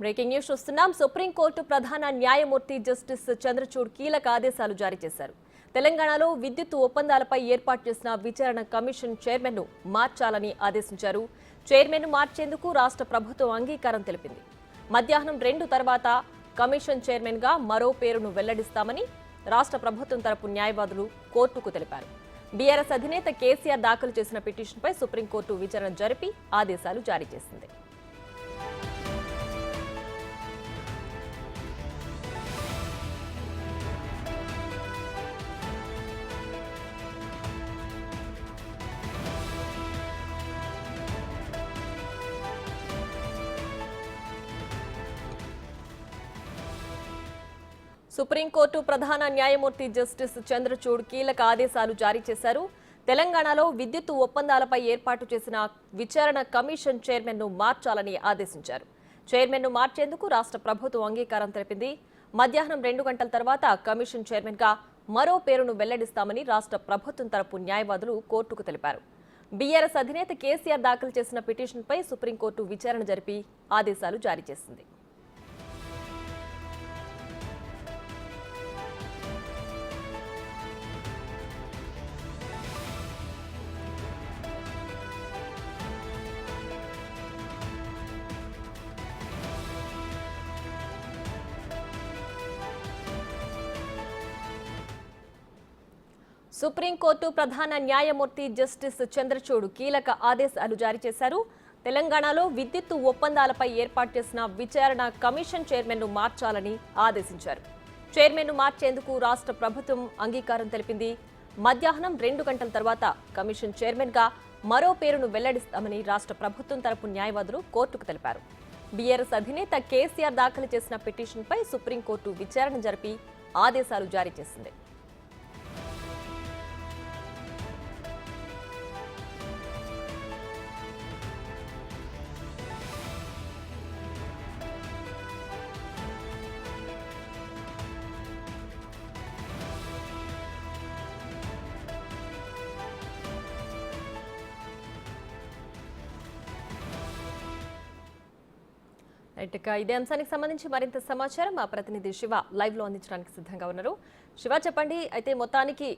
Breaking news చూస్తున్నాం. Supreme court ప్రధాన న్యాయమూర్తి జస్టిస్ చంద్రచూడ్ కీలక ఆదేశాలు జారీ చేశారు. తెలంగాణలో విద్యుత్ ఒప్పందాలపై ఏర్పాటు చేసిన విచారణ కమిషన్ చైర్మన్ ను మార్చాలని ఆదేశించారు. చైర్మన్ ను మార్చేందుకు రాష్ట్ర ప్రభుత్వం అంగీకారం తెలిపింది. మధ్యాహ్నం 2 తర్వాత కమిషన్ చైర్మన్ గా మరో పేరును వెల్లడిస్తామని రాష్ట్ర ప్రభుత్వం తరపు న్యాయవాదులు కోర్టుకు తెలిపారు. బీఆర్ఎస్ అధినేత కేసీఆర్ దాఖలు చేసిన పిటిషన్పై సుప్రీంకోర్టు విచారణ జరిపి ఆదేశాలు జారీ చేసింది. సుప్రీంకోర్టు ప్రధాన న్యాయమూర్తి జస్టిస్ చంద్రచూడ్ కీలక ఆదేశాలు జారీ చేశారు. తెలంగాణలో విద్యుత్ ఒప్పందాలపై ఏర్పాటు చేసిన విచారణ కమిషన్ చైర్మన్ ను మార్చాలని ఆదేశించారు. చైర్మన్ ను మార్చేందుకు రాష్ట్ర ప్రభుత్వం అంగీకారం తెలిపింది. మధ్యాహ్నం 2 గంటల తర్వాత కమిషన్ చైర్మన్ గా మరో పేరును వెల్లడిస్తామని రాష్ట్ర ప్రభుత్వం తరపు న్యాయవాదులు కోర్టుకు తెలిపారు. బీఆర్ఎస్ అధినేత కేసీఆర్ దాఖలు చేసిన పిటిషన్పై సుప్రీంకోర్టు విచారణ జరిపి ఆదేశాలు జారీ చేసింది. సుప్రీంకోర్టు ప్రధాన న్యాయమూర్తి జస్టిస్ చంద్రచూడ్ కీలక ఆదేశాలు జారీ చేశారు. తెలంగాణలో విద్యుత్ ఒప్పందాలపై ఏర్పాటు చేసిన విచారణ కమిషన్ చైర్మన్ ను మార్చాలని ఆదేశించారు. చైర్మన్ ను మార్చేందుకు రాష్ట్ర ప్రభుత్వం అంగీకారం తెలిపింది. మధ్యాహ్నం 2 గంటల తర్వాత కమిషన్ చైర్మన్ గా మరో పేరును వెల్లడిస్తామని రాష్ట్ర ప్రభుత్వం తరపు న్యాయవాదులు కోర్టుకు తెలిపారు. బీఆర్ఎస్ అధినేత కేసీఆర్ దాఖలు చేసిన పిటిషన్పై సుప్రీంకోర్టు విచారణ జరిపి ఆదేశాలు జారీ చేసింది. ఇదే అంశానికి సంబంధించి మరింత సమాచారం మా ప్రతినిధి శివ లైవ్ లో అందించడానికి సిద్ధంగా ఉన్నారు. శివ, చెప్పండి. అయితే మొత్తానికి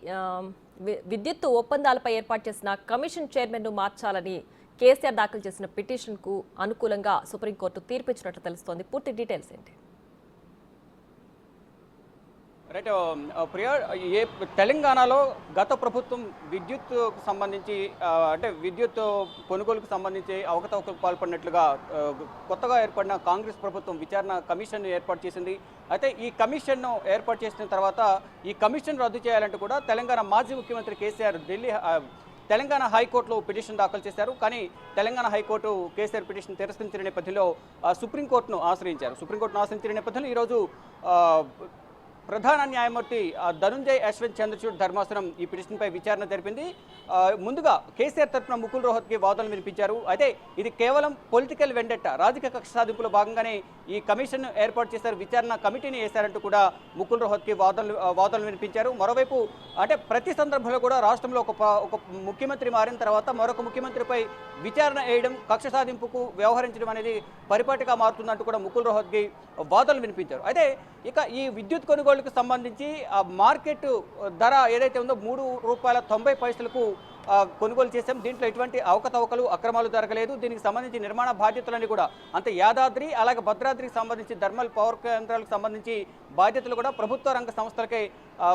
విద్యుత్ ఒప్పందాలపై ఏర్పాటు చేసిన కమిషన్ చైర్మన్ ను మార్చాలని కేసీఆర్ దాఖలు చేసిన పిటిషన్ కు అనుకూలంగా సుప్రీంకోర్టు తీర్పు ఇచ్చినట్లు తెలుస్తోంది. పూర్తి డీటెయిల్స్ ఏంటి? రైట్ ప్రియా, తెలంగాణలో గత ప్రభుత్వం విద్యుత్ సంబంధించి అంటే విద్యుత్ కొనుగోలుకు సంబంధించి అవకతవకలకు పాల్పడినట్లుగా కొత్తగా ఏర్పడిన కాంగ్రెస్ ప్రభుత్వం విచారణ కమిషన్ ఏర్పాటు చేసింది. అయితే ఈ కమిషన్ను ఏర్పాటు చేసిన తర్వాత ఈ కమిషన్ రద్దు చేయాలంటూ కూడా తెలంగాణ మాజీ ముఖ్యమంత్రి కేసీఆర్ తెలంగాణ హైకోర్టులో పిటిషన్ దాఖలు చేశారు. కానీ తెలంగాణ హైకోర్టు కేసీఆర్ పిటిషన్ తిరస్కరించిన నేపథ్యంలో సుప్రీంకోర్టును ఆశ్రయించారు. సుప్రీంకోర్టును ఆశ్రయించిన నేపథ్యంలో ఈరోజు ప్రధాన న్యాయమూర్తి ధనుంజయ్ యశ్వంత్ చంద్రచూడ్ ధర్మాసనం ఈ పిటిషన్పై విచారణ జరిపింది. ముందుగా కేసీఆర్ తరఫున ముకుల్ రోహత్కి వాదనలు వినిపించారు. అయితే ఇది కేవలం పొలిటికల్ వెండెట్ట, రాజకీయ కక్ష సాధింపులో భాగంగానే ఈ కమిషన్ ఏర్పాటు చేశారు, విచారణ కమిటీని వేశారంటూ కూడా ముకుల్ రోహత్కి వాదనలు వినిపించారు. మరోవైపు అంటే ప్రతి సందర్భంలో కూడా రాష్ట్రంలో ఒక ముఖ్యమంత్రి మారిన తర్వాత మరొక ముఖ్యమంత్రిపై విచారణ వేయడం, కక్ష సాధింపుకు వ్యవహరించడం అనేది పరిపాటిగా మారుతుందంటూ కూడా ముకుల్ రోహత్కి వాదనలు వినిపించారు. అయితే ఇక ఈ విద్యుత్ కొనుగోలుకు సంబంధించి మార్కెట్ ధర ఏదైతే ఉందో ₹3.90 కొనుగోలు చేశాం. దీంట్లో ఎటువంటి అవకతవకలు, అక్రమాలు జరగలేదు. దీనికి సంబంధించి నిర్మాణ బాధ్యతలన్నీ కూడా అంటే యాదాద్రి అలాగే భద్రాద్రికి సంబంధించి థర్మల్ పవర్ కేంద్రాలకు సంబంధించి బాధ్యతలు కూడా ప్రభుత్వ రంగ సంస్థలకే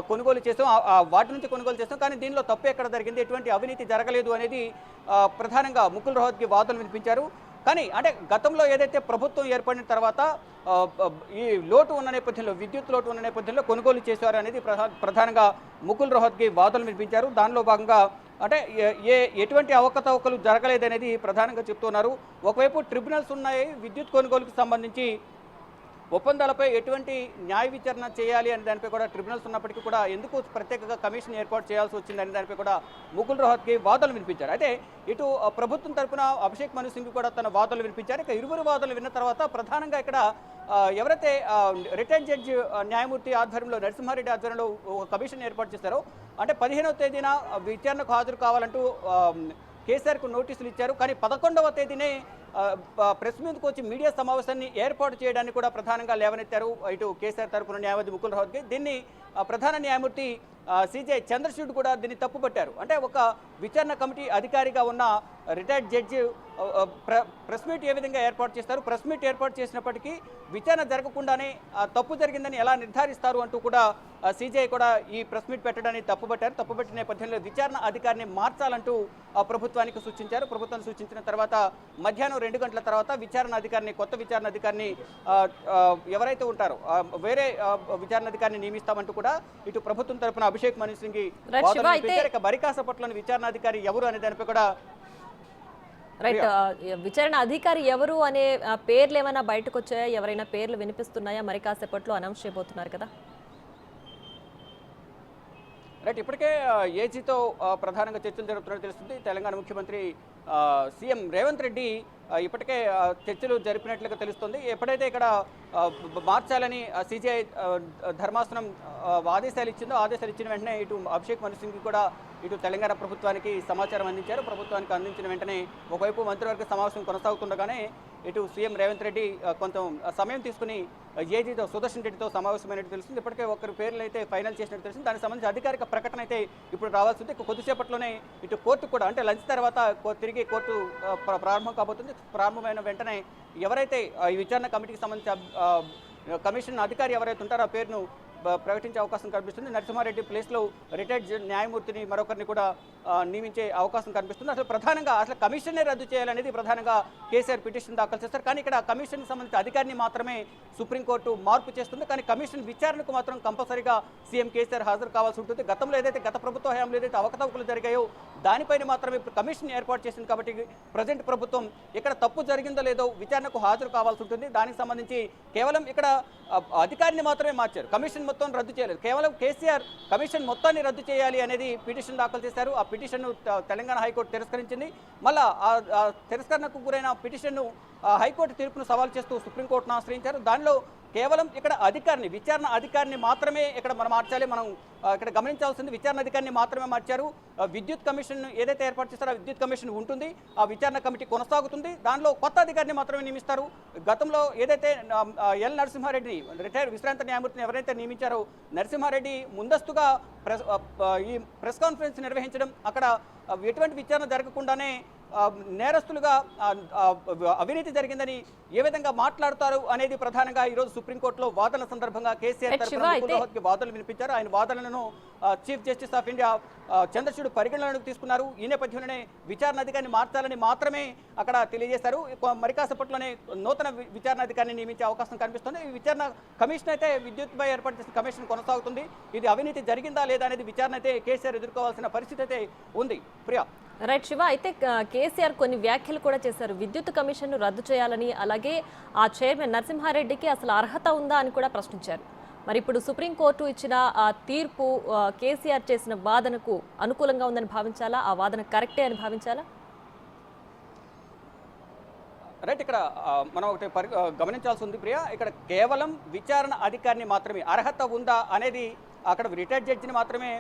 కొనుగోలు చేసాం, వాటి నుంచి కొనుగోలు చేస్తాం. కానీ దీనిలో తప్పు ఎక్కడ జరిగింది, ఎటువంటి అవినీతి జరగలేదు అనేది ప్రధానంగా ముకుల్ రోహత్కి వాదనలు వినిపించారు. కానీ అంటే గతంలో ఏదైతే ప్రభుత్వం ఏర్పడిన తర్వాత ఈ లోటు ఉన్న నేపథ్యంలో, విద్యుత్ లోటు ఉన్న నేపథ్యంలో కొనుగోలు చేశారు అనేది ప్రధానంగా ముకుల్ రోహత్కి వాదనలు వినిపించారు. దానిలో భాగంగా అంటే ఎటువంటి అవకతవకలు జరగలేదనేది ప్రధానంగా చెప్తున్నారు. ఒకవైపు ట్రిబ్యునల్స్ ఉన్నాయి, విద్యుత్ కొనుగోలుకు సంబంధించి ఒప్పందాలపై ఎటువంటి న్యాయ విచారణ చేయాలి అనే దానిపై కూడా ట్రిబ్యునల్స్ ఉన్నప్పటికీ కూడా ఎందుకు ప్రత్యేకంగా కమిషన్ ఏర్పాటు చేయాల్సి వచ్చిందనే దానిపై కూడా ముకుల్ రోహత్కి వాదనలు వినిపించారు. అయితే ఇటు ప్రభుత్వం తరఫున అభిషేక్ మను సింగ్ కూడా తన వాదనలు వినిపించారు. ఇక ఇరువురు వాదనలు విన్న తర్వాత ప్రధానంగా ఇక్కడ ఎవరైతే రిటైర్డ్ జడ్జి న్యాయమూర్తి ఆధ్వర్యంలో, నరసింహారెడ్డి ఆధ్వర్యంలో కమిషన్ ఏర్పాటు చేశారో అంటే 15వ తేదీన విచారణకు హాజరు కావాలంటూ కేసీఆర్కు నోటీసులు ఇచ్చారు. కానీ 11వ తేదీనే ప్రెస్ మీదకి వచ్చి మీడియా సమావేశాన్ని ఏర్పాటు చేయడానికి కూడా ప్రధానంగా లేవనెత్తారు ఇటు కేసీఆర్ తరపున న్యాయవాది ముకుల్ రోహత్గి. దీన్ని ప్రధాన న్యాయమూర్తి సిజే చంద్రచూడ్ కూడా దీన్ని తప్పుపట్టారు. అంటే ఒక విచారణ కమిటీ అధికారిగా ఉన్న రిటైర్డ్ జడ్జి ప్రెస్ మీట్ ఏ విధంగా ఏర్పాటు చేస్తారు, ప్రెస్ మీట్ ఏర్పాటు చేసినప్పటికీ విచారణ జరగకుండానే తప్పు జరిగిందని ఎలా నిర్ధారిస్తారు అంటూ కూడా సిజే కూడా ఈ ప్రెస్ మీట్ పెట్టడాన్ని తప్పుపట్టారు. తప్పుపట్టిన నేపథ్యంలో విచారణ అధికారిని మార్చాలంటూ ప్రభుత్వానికి సూచించారు. ప్రభుత్వాన్ని సూచించిన తర్వాత మధ్యాహ్నం 2 గంటల తర్వాత విచారణ అధికారిని, కొత్త విచారణ అధికారిని ఎవరైతే ఉంటారో వేరే విచారణ అధికారిని నియమిస్తామంటూ కూడా ఇటు ప్రభుత్వం తరపున అభిషేక్ మను సింఘ్వి బరికాసపట్లోని విచారణ అధికారి ఎవరు అనే దానిపై కూడా రైట్. విచారణ అధికారి ఎవరు అనే పేర్లు ఏమైనా బయటకు వచ్చాయా? ఎవరైనా పేర్లు వినిపిస్తున్నాయా? మరి కాసేపట్లో అనౌన్స్ చేయబోతున్నారు కదా. రైట్, ఇప్పటికే ఏజీతో ప్రధానంగా చర్చలు జరుగుతున్నట్టు తెలుస్తుంది. తెలంగాణ ముఖ్యమంత్రి సీఎం రేవంత్ రెడ్డి ఇప్పటికే చర్చలు జరిపినట్లుగా తెలుస్తుంది. ఎప్పుడైతే ఇక్కడ మార్చాలని సిజిఐ ధర్మాసనం ఆదేశాలు ఇచ్చిందో, ఆదేశాలు ఇచ్చిన వెంటనే ఇటు అభిషేక్ మను సింఘ్వి కూడా ఇటు తెలంగాణ ప్రభుత్వానికి సమాచారం అందించారు. ప్రభుత్వానికి అందించిన వెంటనే ఒకవైపు మంత్రివర్గ సమావేశం కొనసాగుతుండగానే ఇటు సీఎం రేవంత్ రెడ్డి కొంత సమయం తీసుకుని ఏజీతో సుదర్శన్ రెడ్డితో సమావేశమైనట్టు తెలుస్తుంది. ఇప్పటికే ఒకరి పేర్లు అయితే ఫైనల్ చేసినట్టు తెలుస్తుంది. దానికి సంబంధించి అధికారిక ప్రకటన అయితే ఇప్పుడు రావాల్సి ఉంది. కొద్దిసేపట్లోనే ఇటు కోర్టు కూడా, అంటే లంచ్ తర్వాత తిరిగి కోర్టు ప్రారంభం కాబోతుంది. ప్రారంభమైన వెంటనే ఎవరైతే ఈ విచారణ కమిటీకి సంబంధించి కమిషన్ అధికారి ఎవరైతే ఉంటారో ఆ పేరును ప్రకటించే అవకాశం కనిపిస్తుంది. నరసింహారెడ్డి ప్లేస్లో రిటైర్డ్ న్యాయమూర్తిని మరొకరిని కూడా నియమించే అవకాశం కనిపిస్తుంది. అసలు ప్రధానంగా కమిషన్నే రద్దు చేయాలనేది ప్రధానంగా కేసీఆర్ పిటిషన్ దాఖలు చేస్తారు. కానీ ఇక్కడ కమిషన్ సంబంధించిన అధికారిని మాత్రమే సుప్రీంకోర్టు మార్పు చేస్తుంది. కానీ కమిషన్ విచారణకు మాత్రం కంపల్సరీగా సీఎం కేసీఆర్ హాజరు కావాల్సి ఉంటుంది. గతంలో ఏదైతే గత ప్రభుత్వ హయాంలో ఏదైతే అవకతవకలు జరిగాయో దానిపైన మాత్రమే ఇప్పుడు కమిషన్ ఏర్పాటు చేసింది. కాబట్టి ప్రజెంట్ ప్రభుత్వం ఇక్కడ తప్పు జరిగిందో లేదో విచారణకు హాజరు కావాల్సి ఉంటుంది. దానికి సంబంధించి కేవలం ఇక్కడ అధికారిని మాత్రమే మార్చారు, కమిషన్ మొత్తం రద్దు చేయలేదు. కేవలం కేసీఆర్ కమిషన్ మొత్తాన్ని రద్దు చేయాలి అనేది పిటిషన్ దాఖలు చేశారు. ఆ పిటిషన్ను తెలంగాణ హైకోర్టు తిరస్కరించింది. మళ్ళా ఆ తిరస్కరణకు గురైన పిటిషన్ను హైకోర్టు తీర్పును సవాల్ చేస్తూ సుప్రీంకోర్టును ఆశ్రయించారు. దానిలో కేవలం ఇక్కడ అధికారిని, విచారణ అధికారిని మాత్రమే ఇక్కడ మనం మార్చాలి. మనం ఇక్కడ గమనించాల్సింది విచారణ అధికారిని మాత్రమే మార్చారు. విద్యుత్ కమిషన్ ఏదైతే ఏర్పాటు చేస్తారో ఆ విద్యుత్ కమిషన్ ఉంటుంది, ఆ విచారణ కమిటీ కొనసాగుతుంది. దానిలో కొత్త అధికారిని మాత్రమే నియమిస్తారు. గతంలో ఏదైతే ఎల్ నరసింహారెడ్డి రిటైర్డ్ విశ్రాంత న్యాయమూర్తిని ఎవరైతే నియమించారో నరసింహారెడ్డి ముందస్తుగా ఈ ప్రెస్ కాన్ఫరెన్స్ నిర్వహించడం, అక్కడ ఎటువంటి విచారణ జరగకుండానే నేరస్తులుగా అవినీతి జరిగిందని ఏ విధంగా మాట్లాడతారు అనేది ప్రధానంగా ఈరోజు సుప్రీంకోర్టులో వాదనల సందర్భంగా కేసీఆర్ తరఫున వాదనలు వినిపించారు. ఆయన వాదనలను chief justice of India Chandrachud పరిగణనలోకి తీసుకున్నారు. ఈ నేపథ్యంలోనే విచారణ అధికారిని మార్చాలని మాత్రమే అక్కడ తెలియజేశారు. మరి కాసేపట్లోనే నూతన విచారణ అధికారిని నియమించే అవకాశం కనిపిస్తుంది. ఈ విచారణ కమిషన్ అయితే విద్యుత్పై ఏర్పాటు చేసిన కమిషన్ కొనసాగుతుంది. ఇది అవినీతి జరిగిందా లేదా అనేది విచారణ అయితే కేసీఆర్ ఎదుర్కోవాల్సిన పరిస్థితి అయితే ఉంది. ప్రియా. రైట్ శివ, అయితే కేసీఆర్ కొన్ని వ్యాఖ్యలు కూడా చేశారు. విద్యుత్ కమిషన్ను రద్దు చేయాలని, అలాగే ఆ చైర్మన్ నరసింహారెడ్డికి అసలు అర్హత ఉందా అని కూడా ప్రశ్నించారు. మరి ఇప్పుడు సుప్రీంకోర్టు ఇచ్చిన ఆ తీర్పు కేసీఆర్ చేసిన వాదనకు అనుకూలంగా ఉందని భావించాలా? ఆ వాదన కరెక్టే అని భావించాలా? రైట్, ఇక్కడ మనం ఒకటి గమనించాల్సి ఉంది ప్రియా. ఇక్కడ కేవలం విచారణ అధికారిని మాత్రమే అర్హత ఉందా అనేది అక్కడ రిటైర్డ్ జడ్జిని మాత్రమే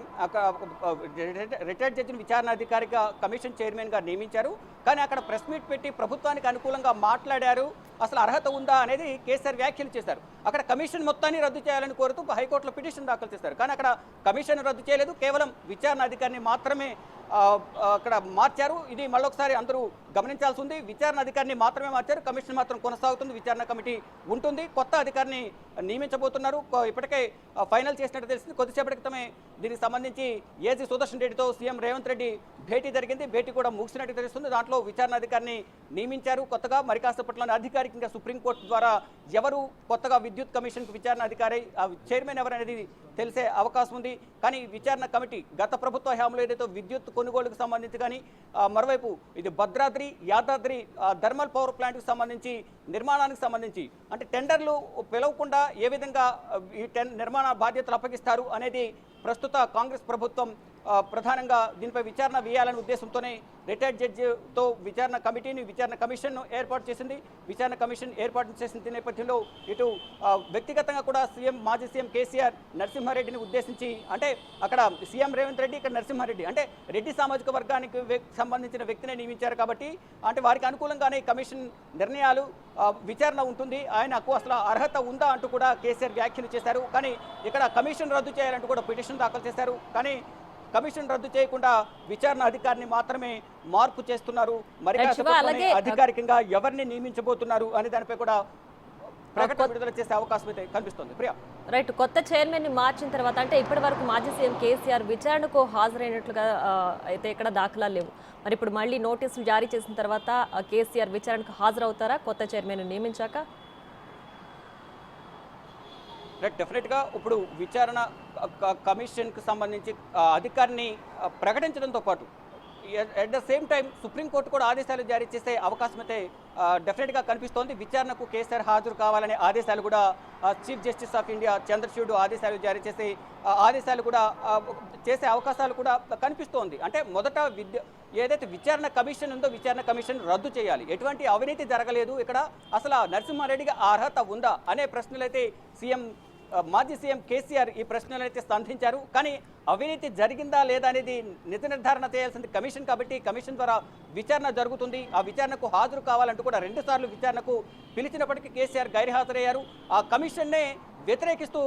రిటైర్డ్ జడ్జిని విచారణ అధికారిగా కమిషన్ చైర్మన్గా నియమించారు. కానీ అక్కడ ప్రెస్ మీట్ పెట్టి ప్రభుత్వానికి అనుకూలంగా మాట్లాడారు. అసలు అర్హత ఉందా అనేది కేసీఆర్ వ్యాఖ్యలు చేశారు. అక్కడ కమిషన్ మొత్తాన్ని రద్దు చేయాలని కోరుతూ హైకోర్టులో పిటిషన్ దాఖలు చేశారు. కానీ అక్కడ కమిషన్ రద్దు చేయలేదు, కేవలం విచారణ అధికారిని మాత్రమే అక్కడ మార్చారు. ఇది మళ్ళొకసారి అందరూ గమనించాల్సి ఉంది. విచారణ అధికారిని మాత్రమే మార్చారు, కమిషన్ మాత్రం కొనసాగుతుంది. విచారణ కమిటీ ఉంటుంది, కొత్త అధికారిని నియమించబోతున్నారు. ఇప్పటికే ఫైనల్ చేసినట్టు తెలిసింది. కొద్దిసేపటి క్రితమే దీనికి సంబంధించి ఏజీ సుదర్శన్ రెడ్డితో సీఎం రేవంత్ రెడ్డి భేటీ జరిగింది. భేటీ కూడా ముగిసినట్టు తెలుస్తుంది. దాంట్లో విచారణ అధికారిని నియమించారు కొత్తగా. మరి కాసేపట్లోనే అధికారికంగా సుప్రీంకోర్టు ద్వారా ఎవరు కొత్తగా విద్యుత్ కమిషన్కు విచారణ అధికారి చైర్మన్ ఎవరనేది తెలిసే అవకాశం ఉంది. కానీ విచారణ కమిటీ గత ప్రభుత్వ హయాంలో ఏదైతే విద్యుత్ కొనుగోలుకు సంబంధించి కానీ, మరోవైపు ఇది భద్రాద్రి యాదాద్రి థర్మల్ పవర్ ప్లాంట్కి సంబంధించి నిర్మాణానికి సంబంధించి అంటే టెండర్లు పిలవకుండా ఏ విధంగా ఈ నిర్మాణ బాధ్యతలు అప్పగిస్తారు అనేది ప్రస్తుత కాంగ్రెస్ ప్రభుత్వం ప్రధానంగా దీనిపై విచారణ వేయాలనే ఉద్దేశంతోనే రిటైర్డ్ జడ్జితో విచారణ కమిషన్ను ఏర్పాటు చేసింది. విచారణ కమిషన్ ఏర్పాటు చేసిన నేపథ్యంలో ఇటు వ్యక్తిగతంగా కూడా మాజీ సీఎం కేసీఆర్ నరసింహారెడ్డిని ఉద్దేశించి, అంటే అక్కడ సీఎం రేవంత్ రెడ్డి, ఇక్కడ నరసింహారెడ్డి, అంటే రెడ్డి సామాజిక వర్గానికి సంబంధించిన వ్యక్తిని నియమించారు కాబట్టి అంటే వారికి అనుకూలంగానే కమిషన్ నిర్ణయాలు విచారణ ఉంటుంది, ఆయనకు అసలు అర్హత ఉందా అంటూ కూడా కేసీఆర్ వ్యాఖ్యలు చేశారు. కానీ ఇక్కడ కమిషన్ రద్దు చేయాలంటూ కూడా పిటిషన్ దాఖలు చేశారు. కానీ కమిషన్ రద్దు చేయకుండా విచారణ అధికారిని మాత్రమే మార్పు చేస్తున్నారు. మరి అధికారికంగా ఎవరిని నియమించబోతున్నారు అనే దానిపై కూడా ప్రకటన విడుదల చేసే అవకాశం అయితే కనిపిస్తుంది. ప్రియా, రైట్, కొత్త చైర్మన్ ని మార్చిన తర్వాత అంటే ఇప్పటి వరకు మాజీ సీఎం కేసీఆర్ విచారణకు హాజరైనట్లుగా అయితే ఇక్కడ దాఖలాలు లేవు. మరి ఇప్పుడు మళ్ళీ నోటీసులు జారీ చేసిన తర్వాత కేసీఆర్ విచారణకు హాజరవుతారా కొత్త చైర్మన్ నియమించాక? డెఫినెట్గా ఇప్పుడు విచారణ కమిషన్కు సంబంధించి అధికారిని ప్రకటించడంతో పాటు at the same time supreme court కూడా ఆదేశాలు జారీ చేసే అవకాశం అయితే డెఫినెట్గా కనిపిస్తోంది. విచారణకు కేసీఆర్ హాజరు కావాలనే ఆదేశాలు కూడా chief justice of India Chandrachud ఆదేశాలు జారీ చేసే ఆదేశాలు కూడా చేసే అవకాశాలు కూడా కనిపిస్తోంది. అంటే మొదట ఏదైతే విచారణ కమిషన్ ఉందో విచారణ కమిషన్ రద్దు చేయాలి. ఎటువంటి అవినీతి జరగలేదు, ఇక్కడ అసలు నరసింహారెడ్డికి అర్హత ఉందా అనే ప్రశ్నలైతే మాజీ సీఎం కేసీఆర్ ఈ ప్రశ్నలైతే సంధించారు. కానీ అవినీతి జరిగిందా లేదా అనేది నిజ నిర్ధారణ చేయాల్సింది కమిషన్ కాబట్టి కమిషన్ ద్వారా విచారణ జరుగుతుంది. ఆ విచారణకు హాజరు కావాలంటూ కూడా 2 సార్లు విచారణకు పిలిచినప్పటికీ కేసీఆర్ గైర్హాజరయ్యారు. ఆ కమిషన్నే వ్యతిరేకిస్తూ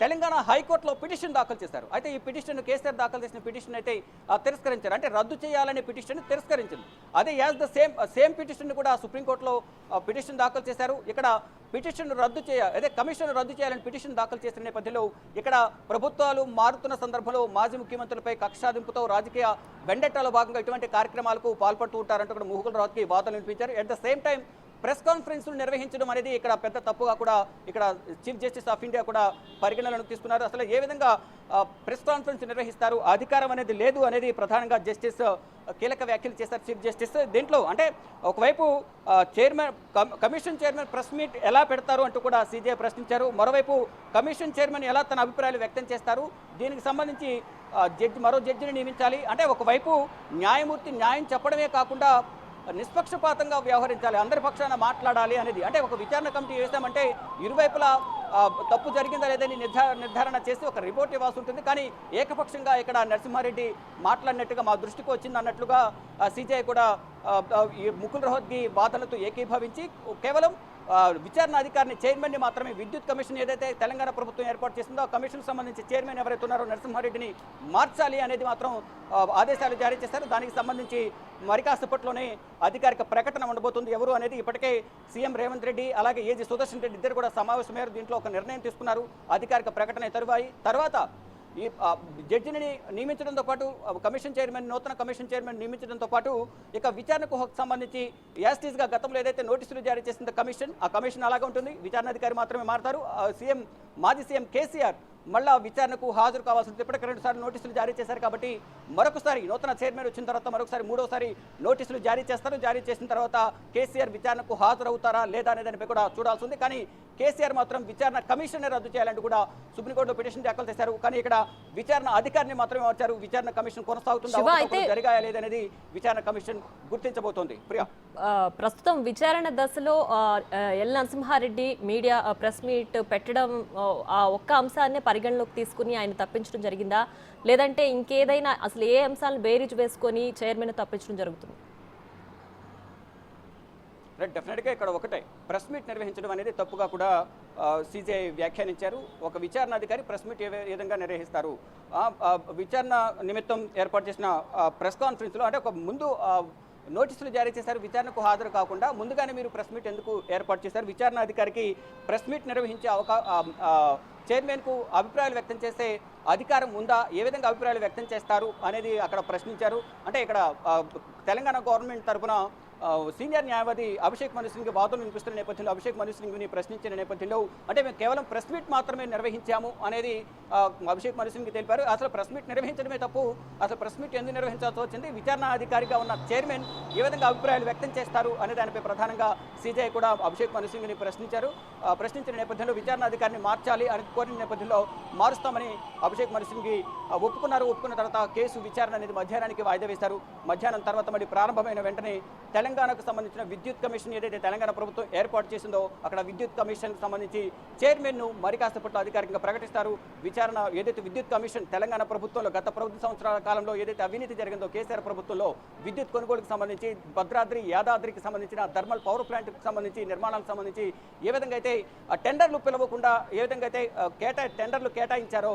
తెలంగాణ హైకోర్టులో పిటిషన్ దాఖలు చేశారు. అయితే ఈ పిటిషన్ కేసీఆర్ దాఖలు చేసిన పిటిషన్ అయితే తిరస్కరించారు. అంటే రద్దు చేయాలనే పిటిషన్ తిరస్కరించింది. అదే యాజ్ ద సేమ్ పిటిషన్ కూడా సుప్రీంకోర్టులో పిటిషన్ దాఖలు చేశారు. ఇక్కడ పిటిషన్ కమిషన్ రద్దు చేయాలని పిటిషన్ దాఖలు చేసిన నేపథ్యంలో ఇక్కడ ప్రభుత్వాలు మారుతున్న సందర్భంలో మాజీ ముఖ్యమంత్రులపై కక్షాదింపుతో రాజకీయ వెండెట్టాలో భాగంగా ఇటువంటి కార్యక్రమాలకు పాల్పడుతూ ఉంటారంటూ కూడా ముహుల్ రావుకి వాదనలు వినిపించారు. At the same time press కాన్ఫరెన్స్లు నిర్వహించడం అనేది ఇక్కడ పెద్ద తప్పుగా కూడా ఇక్కడ చీఫ్ జస్టిస్ ఆఫ్ ఇండియా కూడా పరిగణనలోకి తీసుకున్నారు. అసలు ఏ విధంగా ప్రెస్ కాన్ఫరెన్స్ నిర్వహిస్తారు, అధికారం అనేది లేదు అనేది ప్రధానంగా జస్టిస్ కీలక వ్యాఖ్యలు చేశారు చీఫ్ జస్టిస్. దీంట్లో అంటే ఒకవైపు కమిషన్ చైర్మన్ ప్రెస్ మీట్ ఎలా పెడతారు అంటూ కూడా సీజే ప్రశ్నించారు. మరోవైపు కమిషన్ చైర్మన్ ఎలా తన అభిప్రాయాలు వ్యక్తం చేస్తారు, దీనికి సంబంధించి మరో జడ్జిని నియమించాలి. అంటే ఒకవైపు న్యాయమూర్తి న్యాయం చెప్పడమే కాకుండా నిష్పక్షపాతంగా వ్యవహరించాలి, అందరి పక్షాన మాట్లాడాలి అనేది. అంటే ఒక విచారణ కమిటీ వేసామంటే ఇరువైపులా తప్పు జరిగిందా లేదని నిర్ధారణ చేసి ఒక రిపోర్ట్ ఇవ్వాల్సి ఉంటుంది. కానీ ఏకపక్షంగా ఇక్కడ నరసింహారెడ్డి మాట్లాడినట్టుగా మా దృష్టికి వచ్చింది అన్నట్లుగా సిజేఐ కూడా ఈ ముకుల్ రోహత్గి వాదనలతో ఏకీభవించి కేవలం విచారణ అధికారిని చైర్మన్ని మాత్రమే విద్యుత్ కమిషన్ ఏదైతే తెలంగాణ ప్రభుత్వం ఏర్పాటు చేసిందో ఆ కమిషన్ సంబంధించి చైర్మన్ ఎవరైతే ఉన్నారో నరసింహారెడ్డిని మార్చాలి అనేది మాత్రం ఆదేశాలు జారీ చేశారు. దానికి సంబంధించి మరి కాసేపట్లోనే అధికారిక ప్రకటన ఉండబోతుంది. ఎవరు అనేది ఇప్పటికే సీఎం రేవంత్ రెడ్డి అలాగే ఏజీ సుదర్శన్ రెడ్డి ఇద్దరు కూడా సమావేశమయ్యారు. దీంట్లో ఒక నిర్ణయం తీసుకున్నారు. అధికారిక ప్రకటన తర్వాత ఈ జడ్జిని నియమించడంతో పాటు నూతన కమిషన్ చైర్మన్ నియమించడంతో పాటు ఇక విచారణకు సంబంధించి యాస్టీస్గా గతంలో ఏదైతే నోటీసులు జారీ చేసిందో ఆ కమిషన్ అలాగే ఉంటుంది. విచారణాధికారి మాత్రమే మారుతారు. మాజీ సీఎం కేసీఆర్ మళ్ళా విచారణకు హాజరు కావాల్సింది. ఇప్పటికే 2 సార్లు నోటీసులు జారీ చేశారు కాబట్టి మరొకసారి నూతన చైర్మన్ వచ్చిన తర్వాత మరొకసారి 3వసారి నోటీసులు జారీ చేస్తారు. జారీ చేసిన తర్వాత కేసీఆర్ విచారణకు హాజరవుతారా లేదా అనే దానిపై కూడా చూడాల్సి ఉంది. కానీ కేసీఆర్ మాత్రం విచారణ కమిషన్ రద్దు చేయాలంటూ కూడా సుప్రీంకోర్టులో పిటిషన్ దాఖలు చేశారు. కానీ ఇక్కడ విచారణ అధికారిని మాత్రమే మార్చారు. విచారణ కమిషన్ కొనసాగుతుంది, జరిగాయా లేదనేది విచారణ కమిషన్ గుర్తించబోతోంది. ప్రియా, ప్రస్తుతం విచారణ దశలో L Narasimha Reddy media press meet పెట్టడం ఆ ఒక్క అంశాన్ని పరిగణలోకి తీసుకుని ఆయన తప్పించడం జరిగిందా, లేదంటే ఇంకేదైనా అసలు ఏ అంశాలను బేరీజు వేసుకొని చైర్మన్ తప్పించడం జరుగుతుంది? డెఫినెట్గా ఇక్కడ ఒకటే ప్రెస్ మీట్ నిర్వహించడం అనేది తప్పుగా కూడా సీజే వ్యాఖ్యానించారు. ఒక విచారణాధికారి ప్రెస్ మీట్ ఏ విధంగా నిర్వహిస్తారు, విచారణ నిమిత్తం ఏర్పాటు చేసిన ప్రెస్ కాన్ఫరెన్స్లో అంటే ఒక ముందు నోటీసులు జారీ చేశారు. విచారణకు హాజరు కాకుండా ముందుగానే మీరు ప్రెస్ మీట్ ఎందుకు ఏర్పాటు చేశారు? విచారణ అధికారికి ప్రెస్ మీట్ నిర్వహించే చైర్మన్కు అభిప్రాయాలు వ్యక్తం చేసే అధికారం ఉందా, ఏ విధంగా అభిప్రాయాలు వ్యక్తం చేస్తారు అనేది అక్కడ ప్రశ్నించారు. అంటే ఇక్కడ తెలంగాణ గవర్నమెంట్ తరఫున సీనియర్ న్యాయవాది అభిషేక్ మను సింగ్ వాదనలు వినిపిస్తున్న నేపథ్యంలో అభిషేక్ మను సింగ్ని ప్రశ్నించిన నేపథ్యంలో అంటే మేము కేవలం ప్రెస్ మీట్ మాత్రమే నిర్వహించాము అనేది అభిషేక్ మను సింగ్ తెలిపారు. అసలు ప్రెస్ మీట్ నిర్వహించడమే తప్పు, అసలు ప్రెస్ మీట్ ఎందుకు నిర్వహించాల్సి వచ్చింది, విచారణ అధికారిగా ఉన్న చైర్మన్ ఏ విధంగా అభిప్రాయాలు వ్యక్తం చేస్తారు అనే దానిపై ప్రధానంగా సీజీఐ కూడా అభిషేక్ మను సింగ్ని ప్రశ్నించిన నేపథ్యంలో విచారణ అధికారిని మార్చాలి అని కోరిన నేపథ్యంలో మారుస్తామని అభిషేక్ మను సింగ్ ఒప్పుకున్న తర్వాత కేసు విచారణ అనేది మధ్యాహ్నానికి వాయిదా వేశారు. మధ్యాహ్నం తర్వాత మళ్ళీ ప్రారంభమైన వెంటనే తెలంగాణకు సంబంధించిన విద్యుత్ కమిషన్ ఏదైతే తెలంగాణ ప్రభుత్వం ఏర్పాటు చేసిందో అక్కడ విద్యుత్ కమిషన్ సంబంధించి చైర్మన్ను మరి కాసేపట్లో అధికారికంగా ప్రకటిస్తారు. విచారణ ఏదైతే విద్యుత్ కమిషన్ తెలంగాణ ప్రభుత్వంలో గత ప్రభుత్వ సంవత్సరాల కాలంలో ఏదైతే అవినీతి జరిగిందో కేసీఆర్ ప్రభుత్వంలో విద్యుత్ కొనుగోలుకు సంబంధించి భద్రాద్రి యాదాద్రికి సంబంధించిన థర్మల్ పవర్ ప్లాంట్కి సంబంధించి నిర్మాణాలకు సంబంధించి ఏ విధంగా అయితే టెండర్లు పిలవకుండా ఏ విధంగా అయితే టెండర్లు కేటాయించారో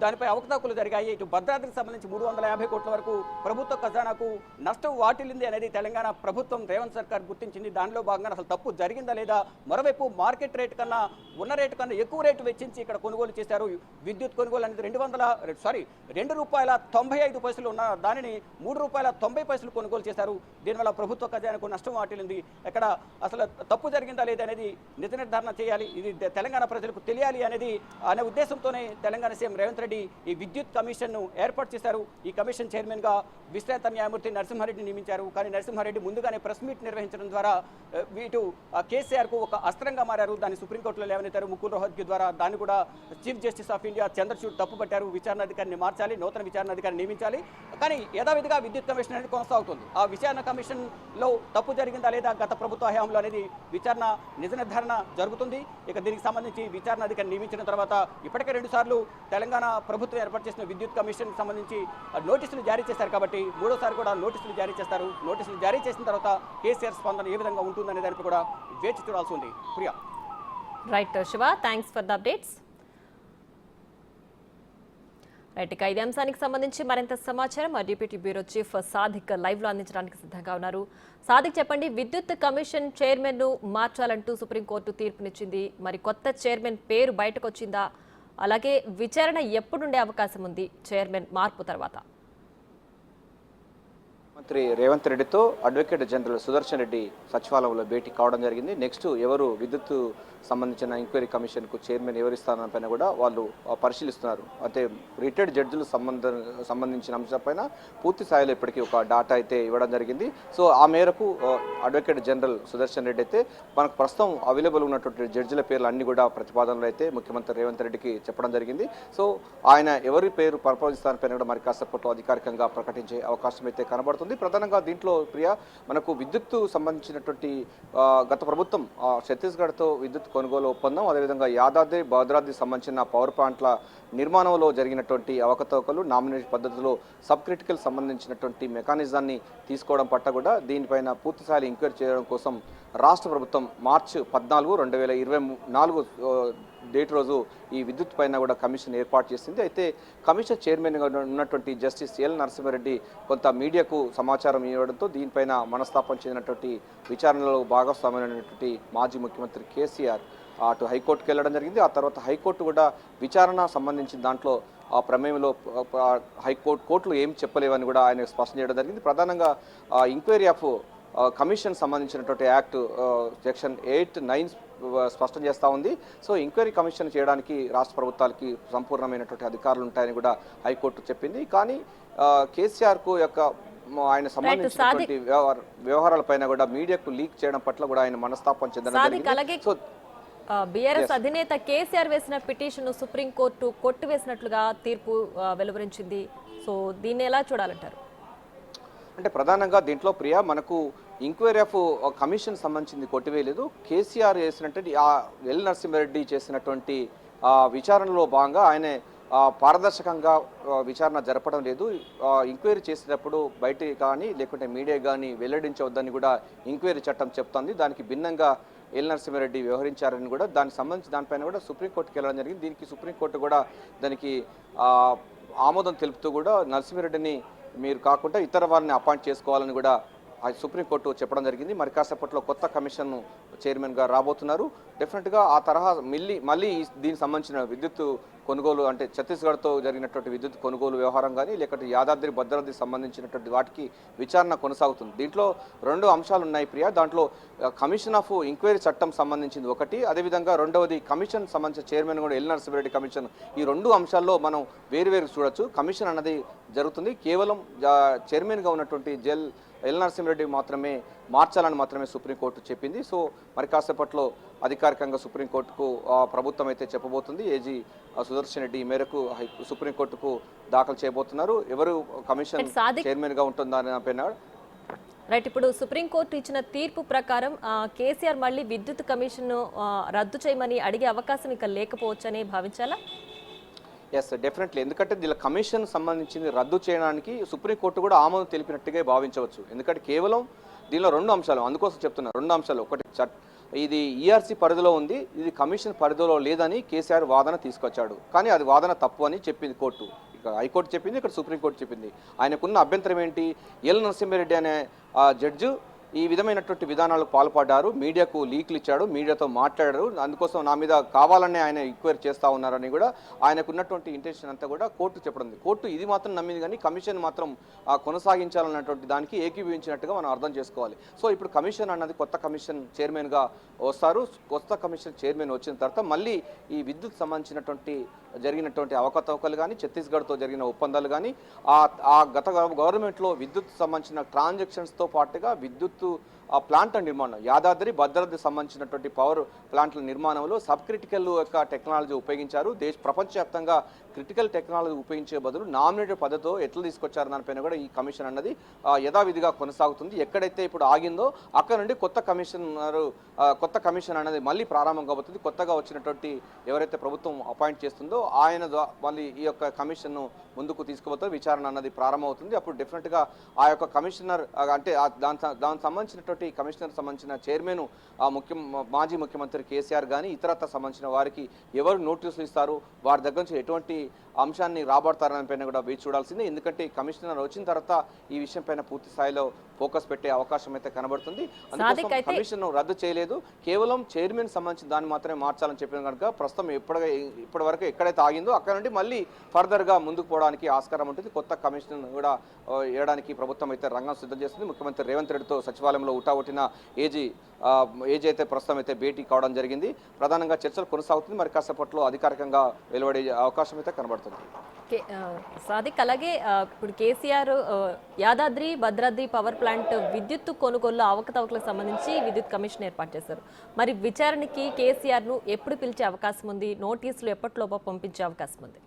దానిపై అవకతవకలు జరిగాయి. ఇటు భద్రాద్రికి సంబంధించి 350 కోట్ల వరకు ప్రభుత్వ ఖజానాకు నష్టం వాటిల్లింది అనేది తెలంగాణ ప్రభుత్వం రేవంత్ సర్కార్ గుర్తించింది. దానిలో భాగంగా అసలు తప్పు జరిగిందా లేదా, మరోవైపు మార్కెట్ రేటు కన్నా ఉన్న రేటు కన్నా ఎక్కువ రేటు వెచ్చించి ఇక్కడ కొనుగోలు చేశారు. విద్యుత్ కొనుగోలు అనేది ₹2.95 ఉన్న దానిని ₹3.90 కొనుగోలు చేశారు. దీనివల్ల ప్రభుత్వ ఖజానాకు నష్టం వాటిల్లింది. ఇక్కడ అసలు తప్పు జరిగిందా లేదా అనేది నిజ నిర్ధారణ చేయాలి, ఇది తెలంగాణ ప్రజలకు తెలియాలి అనే ఉద్దేశంతోనే తెలంగాణ సీఎం రేవంత్ రెడ్డి ఈ విద్యుత్ కమిషన్ను ఏర్పాటు చేశారు. ఈ కమిషన్ చైర్మన్గా విశ్రాంత న్యాయమూర్తి నరసింహారెడ్డిని నియమించారు. కానీ నరసింహారెడ్డి ముందుగానే ప్రెస్ మీట్ నిర్వహించడం ద్వారా ఇటు కేసీఆర్కు ఒక అస్త్రంగా మారారు. దాన్ని సుప్రీంకోర్టులో లేవనెత్తారు ముకుల్ రోహత్గి ద్వారా. దాన్ని కూడా chief justice of India Chandrachud తప్పుపట్టారు. విచారణాధికారిని మార్చాలి, నూతన విచారణాధికారిని నియమించాలి. కానీ యథావిధిగా విద్యుత్ కమిషన్ అనేది కొనసాగుతుంది. ఆ విచారణ కమిషన్లో తప్పు జరిగిందా లేదా గత ప్రభుత్వ హయాంలో అనేది విచారణ నిజ నిర్ధారణ జరుగుతుంది. ఇక దీనికి సంబంధించి విచారణాధికారిని నియమించిన తర్వాత ఇప్పటికే 2 సార్లు తెలంగాణ ప్రభుత్వం ఏర్పాటు చేసిన విద్యుత్ కమిషన్ సంబంధించి నోటీసులు జారీ చేశారు. కాబట్టి 3వ సారి కూడా నోటీసులు జారీ చేస్తారు. నోటీసులు జారీ చేసిన తర్వాత కేసీఆర్ స్పందన ఏ విధంగా ఉంటుందనే దానిపై కూడా వేచి చూడాల్సి ఉంది. Priya. Right Shiva, thanks for the updates. Right, ఇక ఇదే అంశానికి సంబంధించి మరింత సమాచారం మా deputy bureau chief Sadiq live లో అందించడానికి సిద్ధంగా ఉన్నారు. సాదిక్, చెప్పండి, విద్యుత్ కమిషన్ చైర్మన్ ను మార్చాలంటూ సుప్రీంకోర్టు తీర్పునిచ్చింది. మరి కొత్త చైర్మన్ పేరు బయటకు వచ్చిందా? అలాగే విచారణ ఎప్పుడుండే అవకాశం ఉంది చైర్మన్ మార్పు తర్వాత? మంత్రి రేవంత్ రెడ్డితో అడ్వకేట్ జనరల్ సుదర్శన్ రెడ్డి సచివాలయంలో భేటీ కావడం జరిగింది. నెక్స్ట్ ఎవరు విద్యుత్ సంబంధించిన ఎంక్వైరీ కమిషన్కు చైర్మన్ ఎవరిస్తారన్న పైన కూడా వాళ్ళు పరిశీలిస్తున్నారు. అంటే రిటైర్డ్ జడ్జిలు సంబంధించిన అంశంపైన పూర్తి స్థాయిలో ఇప్పటికీ ఒక డాటా అయితే ఇవ్వడం జరిగింది. సో ఆ మేరకు అడ్వకేట్ జనరల్ సుదర్శన్ రెడ్డి అయితే మనకు ప్రస్తుతం అవైలబుల్ ఉన్నటువంటి జడ్జిల పేర్లు అన్ని కూడా ప్రతిపాదనలు అయితే ముఖ్యమంత్రి రేవంత్ రెడ్డికి చెప్పడం జరిగింది. సో ఆయన ఎవరి పేరు ప్రపోజిస్తారని కూడా మరి కాసేపట్లో అధికారికంగా ప్రకటించే అవకాశం అయితే కనబడుతుంది. ప్రధానంగా దీంట్లో ప్రియా మనకు విద్యుత్తు సంబంధించినటువంటి గత ప్రభుత్వం ఛత్తీస్గఢ్తో విద్యుత్ కొనుగోలు ఒప్పందం, అదేవిధంగా యాదాద్రి భద్రాద్రి సంబంధించిన పవర్ ప్లాంట్ల నిర్మాణంలో జరిగినటువంటి అవకతవకలు, నామినేషన్ పద్ధతిలో సబ్ క్రిటికల్ సంబంధించినటువంటి మెకానిజాన్ని తీసుకోవడం పట్ల కూడా దీనిపైన పూర్తిస్థాయి ఎంక్వైరీ చేయడం కోసం రాష్ట్ర ప్రభుత్వం మార్చి 14, 2024 డేట్ రోజు ఈ విద్యుత్ పైన కూడా కమిషన్ ఏర్పాటు చేసింది. అయితే కమిషన్ చైర్మన్గా ఉన్నటువంటి జస్టిస్ ఎల్ నరసింహారెడ్డి కొంత మీడియాకు సమాచారం ఇవ్వడంతో దీనిపైన మనస్తాపం చెందినటువంటి విచారణలో భాగస్వామైనటువంటి మాజీ ముఖ్యమంత్రి కేసీఆర్ అటు హైకోర్టుకు వెళ్ళడం జరిగింది. ఆ తర్వాత హైకోర్టు కూడా విచారణ సంబంధించిన దాంట్లో ఆ ప్రమేయంలో కోర్టులు ఏం చెప్పలేవని కూడా ఆయన స్పష్టం చేయడం జరిగింది. ప్రధానంగా ఎంక్వైరీ ఆఫ్ కమిషన్ సంబంధించినటువంటి యాక్ట్ సెక్షన్ 8, 9 స్పష్టం చేస్తూ ఉంది. సో ఎంక్వైరీ కమిషన్ చేయడానికి రాష్ట్ర ప్రభుత్వాలకి సంపూర్ణమైనటువంటి అధికారులు ఉంటాయని కూడా హైకోర్టు చెప్పింది. కానీ కేసీఆర్కు యొక్క ఆయన సంబంధించినటువంటి వ్యవహారాలపైన కూడా మీడియాకు లీక్ చేయడం పట్ల కూడా ఆయన మనస్తాపం చెందడం జరిగింది. సో బీఆర్ఎస్ అధినేత కేసీఆర్ వేసిన పిటిషన్ సుప్రీంకోర్టు కొట్టివేసినట్లుగా తీర్పు వెలువరించింది. సో దీన్ని ఎలా చూడాలంటారు? అంటే ప్రధానంగా దీంట్లో ప్రియా మనకు ఎంక్వైరీ ఆఫ్ కమిషన్ సంబంధించింది కొట్టివేయలేదు. కేసీఆర్ చేసినటువంటి ఎల్ నరసింహారెడ్డి చేసినటువంటి విచారణలో భాగంగా ఆయన పారదర్శకంగా విచారణ జరపడం లేదు. ఎంక్వైరీ చేసేటప్పుడు బయట కానీ లేకుంటే మీడియా కానీ వెల్లడించవద్దని కూడా ఎంక్వైరీ చట్టం చెప్తోంది. దానికి భిన్నంగా ఎల్ నరసింహారెడ్డి వ్యవహరించారని కూడా దానికి సంబంధించి దానిపైన కూడా సుప్రీంకోర్టుకి వెళ్ళడం జరిగింది. దీనికి సుప్రీంకోర్టు కూడా దానికి ఆమోదం తెలుపుతూ కూడా నరసింహారెడ్డిని మీరు కాకుండా ఇతర వారిని అపాయింట్ చేసుకోవాలని కూడా సుప్రీంకోర్టు చెప్పడం జరిగింది. మరి కాసేపట్లో కొత్త కమిషన్ చైర్మన్గా రాబోతున్నారు. డెఫినెట్గా ఆ తరహా మళ్ళీ దీనికి సంబంధించిన విద్యుత్ కొనుగోలు అంటే ఛత్తీస్గఢ్తో జరిగినటువంటి విద్యుత్ కొనుగోలు వ్యవహారం కానీ లేకపోతే యాదాద్రి భద్రాద్రి సంబంధించినటువంటి వాటికి విచారణ కొనసాగుతుంది. దీంట్లో 2 అంశాలు ఉన్నాయి ప్రియా. దాంట్లో కమిషన్ ఆఫ్ ఎంక్వైరీ చట్టం సంబంధించింది ఒకటి, అదేవిధంగా రెండవది కమిషన్ సంబంధించిన చైర్మన్ కూడా ఎల్ నరసింహారెడ్డి కమిషన్. ఈ 2 అంశాల్లో మనం వేరు చూడొచ్చు. కమిషన్ అన్నది జరుగుతుంది, కేవలం చైర్మన్గా ఉన్నటువంటి ఎల్ నరసింహారెడ్డి మాత్రమే మార్చాలని మాత్రమే సుప్రీంకోర్టు చెప్పింది. సో మరి కాసేపట్లో అధికారికంగా సుప్రీంకోర్టుకు ప్రభుత్వం అయితే చెప్పబోతుంది. ఏజీ సుదర్శన్ రెడ్డి ఈ మేరకు సుప్రీంకోర్టుకు దాఖలు చేయబోతున్నారు. ఎవరు కమిషన్ చైర్మన్గా ఉంటుందా అని పైన రైట్. ఇప్పుడు సుప్రీంకోర్టు ఇచ్చిన తీర్పు ప్రకారం కేసీఆర్ మళ్ళీ విద్యుత్ కమిషన్ రద్దు చేయమని అడిగే అవకాశం ఇక లేకపోవచ్చని భావించాలా? Yes, definitely. ఎందుకంటే దీని కమిషన్ సంబంధించింది రద్దు చేయడానికి సుప్రీంకోర్టు కూడా ఆమోదం తెలిపినట్టుగా భావించవచ్చు. ఎందుకంటే కేవలం దీనిలో 2 అంశాలు, అందుకోసం చెప్తున్నా 2 అంశాలు. ఒకటి ఇది ఈఆర్సీ పరిధిలో ఉంది, ఇది కమిషన్ పరిధిలో లేదని కేసీఆర్ వాదన తీసుకొచ్చాడు. కానీ అది వాదన తప్పు అని చెప్పింది కోర్టు. ఇక్కడ హైకోర్టు చెప్పింది, ఇక్కడ సుప్రీంకోర్టు చెప్పింది. ఆయనకున్న అభ్యంతరం ఏంటి? ఎల్ నరసింహారెడ్డి అనే జడ్జు ఈ విధమైనటువంటి విధానాలకు పాల్పడ్డారు, మీడియాకు లీక్లు ఇచ్చాడు, మీడియాతో మాట్లాడారు, అందుకోసం నా మీద కావాలనే ఆయన ఎంక్వైరీ చేస్తూ ఉన్నారని కూడా ఆయనకు ఉన్నటువంటి ఇంటెన్షన్ అంతా కూడా కోర్టు చెప్పడం. కోర్టు ఇది మాత్రం నమ్మింది, కానీ కమిషన్ మాత్రం కొనసాగించాలన్నటువంటి దానికి ఏకీభవించినట్టుగా మనం అర్థం చేసుకోవాలి. సో ఇప్పుడు కమిషన్ అన్నది కొత్త కమిషన్ చైర్మన్గా వస్తారు. కొత్త కమిషన్ చైర్మన్ వచ్చిన తర్వాత మళ్ళీ ఈ విద్యుత్ సంబంధించినటువంటి జరిగినటువంటి అవకతవకలు కానీ ఛత్తీస్గఢ్తో జరిగిన ఒప్పందాలు కానీ ఆ గత గవర్నమెంట్లో విద్యుత్ సంబంధించిన ట్రాన్సాక్షన్స్తో పాటుగా విద్యుత్ ప్లాంట్ల నిర్మాణం, యాదాద్రి భద్రాద్రి సంబంధించినటువంటి పవర్ ప్లాంట్ల నిర్మాణంలో సబ్ క్రిటికల్ యొక్క టెక్నాలజీ ఉపయోగించారు. ప్రపంచవ్యాప్తంగా క్రిటికల్ టెక్నాలజీ ఉపయోగించే బదులు నామినేటెడ్ పద్ధతితో ఎట్లా తీసుకొచ్చారు దానిపైన కూడా ఈ కమిషన్ అన్నది యథావిధిగా కొనసాగుతుంది. ఎక్కడైతే ఇప్పుడు ఆగిందో అక్కడ నుండి కొత్త కమిషన్ అనేది మళ్ళీ ప్రారంభం కాబోతుంది. కొత్తగా వచ్చినటువంటి ఎవరైతే ప్రభుత్వం అపాయింట్ చేస్తుందో ఆయన మళ్ళీ ఈ యొక్క కమిషన్ను ముందుకు తీసుకుపోతారు. విచారణ అన్నది ప్రారంభమవుతుంది. అప్పుడు డెఫినెట్గా ఆ యొక్క కమిషనర్ అంటే దానికి సంబంధించినటువంటి కమిషనర్ సంబంధించిన చైర్మన్ మాజీ ముఖ్యమంత్రి కేసీఆర్ కానీ ఇతరత్ర సంబంధించిన వారికి ఎవరు నోటీసులు ఇస్తారు, వారి దగ్గర నుంచి ఎటువంటి అంశాన్ని రాబడతారని పైన కూడా వేచి చూడాల్సిందే. ఎందుకంటే కమిషనర్ వచ్చిన తర్వాత ఈ విషయం పైన పూర్తి స్థాయిలో ఫోకస్ పెట్టే అవకాశం అయితే కనబడుతుంది. అందుకోసం కమిషన్ రద్దు చేయలేదు, కేవలం చైర్మన్ సంబంధించిన దాన్ని మాత్రమే మార్చాలని చెప్పిన కనుక ప్రస్తుతం ఇప్పటి వరకు ఎక్కడైతే ఆగిందో అక్కడ నుండి మళ్ళీ ఫర్దర్గా ముందుకు పోవడానికి ఆస్కారం ఉంటుంది. కొత్త కమిషన్ కూడా వేయడానికి ప్రభుత్వం అయితే రంగం సిద్ధం చేస్తుంది. ముఖ్యమంత్రి రేవంత్ రెడ్డితో సచివాలయంలో ఉటావుటిన ఏజీ అయితే ప్రస్తుతం అయితే భేటీ కావడం జరిగింది. ప్రధానంగా చర్చలు కొనసాగుతుంది. మరి కాసేపట్లో అధికారికంగా వెలువడే అవకాశం అయితే కనబడుతుంది. సాదిక్, అలాగే ఇప్పుడు కేసీఆర్ యాదాద్రి భద్రాద్రి పవర్ ప్లాంట్ విద్యుత్ కొనుగోలు అవకతవకలకు సంబంధించి విద్యుత్ కమిషన్ ఏర్పాటు చేశారు. మరి విచారణకి కేసీఆర్ను ఎప్పుడు పిలిచే అవకాశం ఉంది? నోటీసులు ఎప్పటిలోపు పంపించే అవకాశం ఉంది?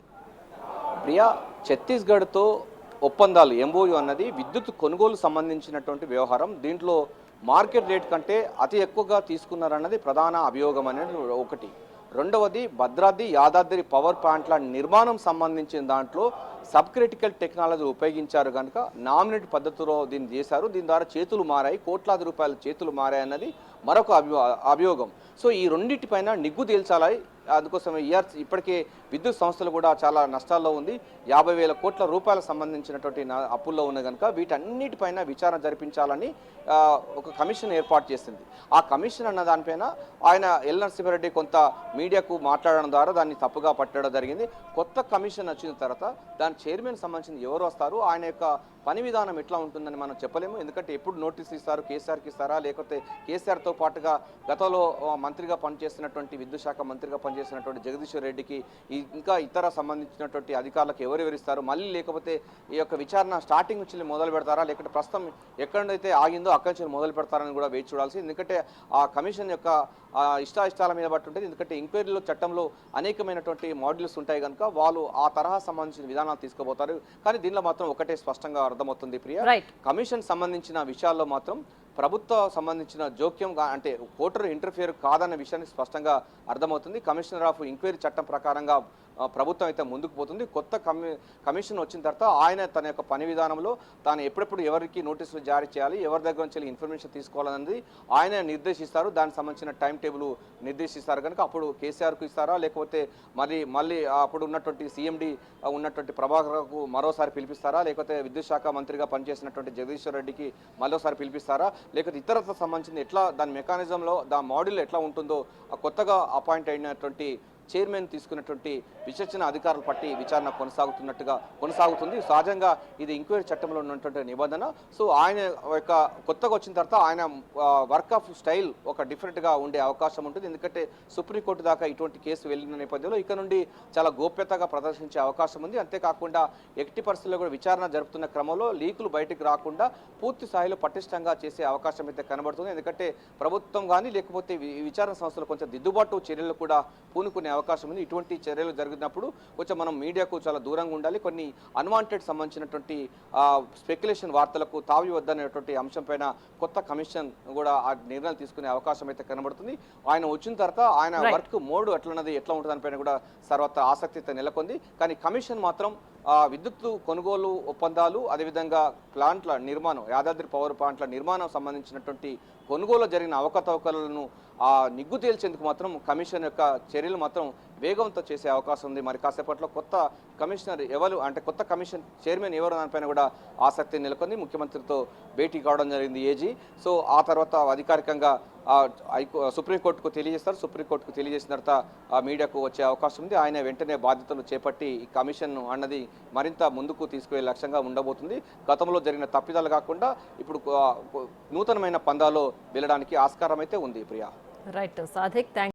ప్రియా, ఛత్తీస్గఢ్తో ఒప్పందాలు ఎంఓయూ అన్నది విద్యుత్ కొనుగోలు సంబంధించినటువంటి వ్యవహారం. దీంట్లో మార్కెట్ రేట్ కంటే అతి ఎక్కువగా తీసుకున్నారన్నది ప్రధాన అభియోగం అనేది ఒకటి. రెండవది భద్రాద్రి యాదాద్రి పవర్ ప్లాంట్ల నిర్మాణం సంబంధించిన దాంట్లో సబ్ క్రిటికల్ టెక్నాలజీ ఉపయోగించారు కనుక నామినేట్ పద్ధతిలో దీన్ని చేశారు. దీని ద్వారా చేతులు మారాయి, కోట్లాది రూపాయల చేతులు మారాయి అన్నది మరొక అభియోగం. సో ఈ రెండింటిపైన నిగ్గు తేల్చాలి. అందుకోసం ఇప్పటికే విద్యుత్ సంస్థలు కూడా చాలా నష్టాల్లో ఉంది. 50,000 కోట్ల రూపాయలకు సంబంధించినటువంటి అప్పుల్లో ఉన్న కనుక వీటన్నిటిపైన విచారణ జరిపించాలని ఒక కమిషన్ ఏర్పాటు చేసింది. ఆ కమిషన్ అన్న దానిపైన ఆయన ఎల్ నరసింహారెడ్డి కొంత మీడియాకు మాట్లాడడం ద్వారా దాన్ని తప్పుగా పట్టడం జరిగింది. కొత్త కమిషన్ వచ్చిన తర్వాత దాని చైర్మన్ సంబంధించిన ఎవరు వస్తారు, ఆయన యొక్క పని విధానం ఎట్లా ఉంటుందని మనం చెప్పలేము. ఎందుకంటే ఎప్పుడు నోటీస్ ఇస్తారు, కేసీఆర్కి ఇస్తారా, లేకపోతే కేసీఆర్తో పాటుగా గతంలో మంత్రిగా పనిచేస్తున్నటువంటి విద్యుత్ శాఖ మంత్రిగా పనిచేస్తున్నటువంటి జగదీశ్వర్ రెడ్డికి ఇంకా ఇతర సంబంధించినటువంటి అధికారులకు ఎవరెవరు ఇస్తారు, మళ్ళీ లేకపోతే ఈ యొక్క విచారణ స్టార్టింగ్ నుంచి మొదలు పెడతారా, లేకపోతే ప్రస్తుతం ఎక్కడైతే ఆగిందో అక్కడి నుంచి మొదలు పెడతారని కూడా వేచి చూడాల్సి. ఎందుకంటే ఆ కమిషన్ యొక్క ఇష్టాల మీద బట్టి ఉంటుంది. ఎందుకంటే ఎంక్వైరీలో చట్టంలో అనేకమైనటువంటి మాడ్యూల్స్ ఉంటాయి కనుక వాళ్ళు ఆ తరహా సంబంధించిన విధానాలు తీసుకోబోతారు. కానీ దీనిలో మాత్రం ఒకటే స్పష్టంగా అర్థమవుతుంది ప్రియా, కమిషన్ సంబంధించిన విషయాల్లో మాత్రం ప్రభుత్వ సంబంధించిన జోక్యం అంటే కోర్టు ఇంటర్ఫియర్ కాదన్న విషయాన్ని స్పష్టంగా అర్థమవుతుంది. కమిషనర్ ఆఫ్ ఎంక్వైరీ చట్టం ప్రకారంగా ప్రభుత్వం అయితే ముందుకు పోతుంది. కొత్త కమిషన్ వచ్చిన తర్వాత ఆయన తన యొక్క పని విధానంలో తాను ఎప్పుడెప్పుడు ఎవరికి నోటీసులు జారీ చేయాలి, ఎవరి దగ్గర నుంచి ఇన్ఫర్మేషన్ తీసుకోవాలన్నది ఆయన నిర్దేశిస్తారు. దానికి సంబంధించిన టైం టేబుల్ నిర్దేశిస్తారు కనుక అప్పుడు కేసీఆర్కు ఇస్తారా, లేకపోతే మళ్ళీ అప్పుడు ఉన్నటువంటి సీఎండి ఉన్నటువంటి ప్రభాకర్కు మరోసారి పిలిపిస్తారా, లేకపోతే విద్యుత్ శాఖ మంత్రిగా పనిచేసినటువంటి జగదీశ్వర్ రెడ్డికి మరోసారి పిలిపిస్తారా, లేకపోతే ఇతరత్ర సంబంధించిన ఎట్లా దాని మెకానిజంలో దాని మాడ్యూల్ ఎట్లా ఉంటుందో కొత్తగా అపాయింట్ అయినటువంటి చైర్మన్ తీసుకున్నటువంటి విచక్షణ అధికారులు పట్టి విచారణ కొనసాగుతుంది. సహజంగా ఇది ఇంక్వైరీ చట్టంలో ఉన్నటువంటి నిబంధన. సో ఆయన యొక్క కొత్తగా వచ్చిన తర్వాత ఆయన వర్క్ ఆఫ్ స్టైల్ ఒక డిఫరెంట్గా ఉండే అవకాశం ఉంటుంది. ఎందుకంటే సుప్రీంకోర్టు దాకా ఇటువంటి కేసు వెళ్ళిన నేపథ్యంలో ఇక నుండి చాలా గోప్యతగా ప్రదర్శించే అవకాశం ఉంది. అంతేకాకుండా ఎట్టి పరిస్థితుల్లో కూడా విచారణ జరుపుతున్న క్రమంలో లీకులు బయటకు రాకుండా పూర్తి స్థాయిలో పటిష్టంగా చేసే అవకాశం అయితే కనబడుతుంది. ఎందుకంటే ప్రభుత్వం కానీ లేకపోతే విచారణ సంస్థలు కొంచెం దిద్దుబాటు చర్యలు కూడా పూనుకునే అవకాశం ఉంది. ఇటువంటి చర్యలు జరిగినప్పుడు కొంచెం మనం మీడియాకు చాలా దూరంగా ఉండాలి. కొన్ని అన్వాంటెడ్ సంబంధించినటువంటి స్పెక్యులేషన్ వార్తలకు తావి వద్దనేటువంటి అంశం పైన కొత్త కమిషన్ కూడా ఆ నిర్ణయాలు తీసుకునే అవకాశం అయితే కనబడుతుంది. ఆయన వచ్చిన తర్వాత ఆయన వర్క్ మోడ్ ఎట్లా ఉంటుంది దానిపైన కూడా సర్వత్రా ఆసక్తి నెలకొంది. కానీ కమిషన్ మాత్రం విద్యుత్ కొనుగోలు ఒప్పందాలు, అదేవిధంగా ప్లాంట్ల నిర్మాణం, యాదాద్రి పవర్ ప్లాంట్ల నిర్మాణం సంబంధించినటువంటి కొనుగోలు జరిగిన అవకతవకలను నిగ్గు తేల్చేందుకు మాత్రం కమిషన్ యొక్క చర్యలు మాత్రం వేగంతో చేసే అవకాశం ఉంది. మరి కాసేపట్లో కొత్త కమిషనర్ ఎవరు అంటే కొత్త కమిషన్ చైర్మన్ ఎవరు దానిపైన కూడా ఆసక్తి నెలకొంది. ముఖ్యమంత్రితో భేటీ కావడం జరిగింది ఏజీ. సో ఆ తర్వాత అధికారికంగా సుప్రీంకోర్టుకు తెలియజేస్తారు. సుప్రీంకోర్టుకు తెలియజేసిన తర్వాత మీడియాకు వచ్చే అవకాశం ఉంది. ఆయన వెంటనే బాధ్యతలు చేపట్టి ఈ కమిషన్ అన్నది మరింత ముందుకు తీసుకువెళ్ళే లక్ష్యంగా ఉండబోతుంది. గతంలో జరిగిన తప్పిదాలు కాకుండా ఇప్పుడు నూతనమైన పందాలో వెళ్ళడానికి ఆస్కారం అయితే ఉంది. ప్రియా. రైట్ సాదిక్.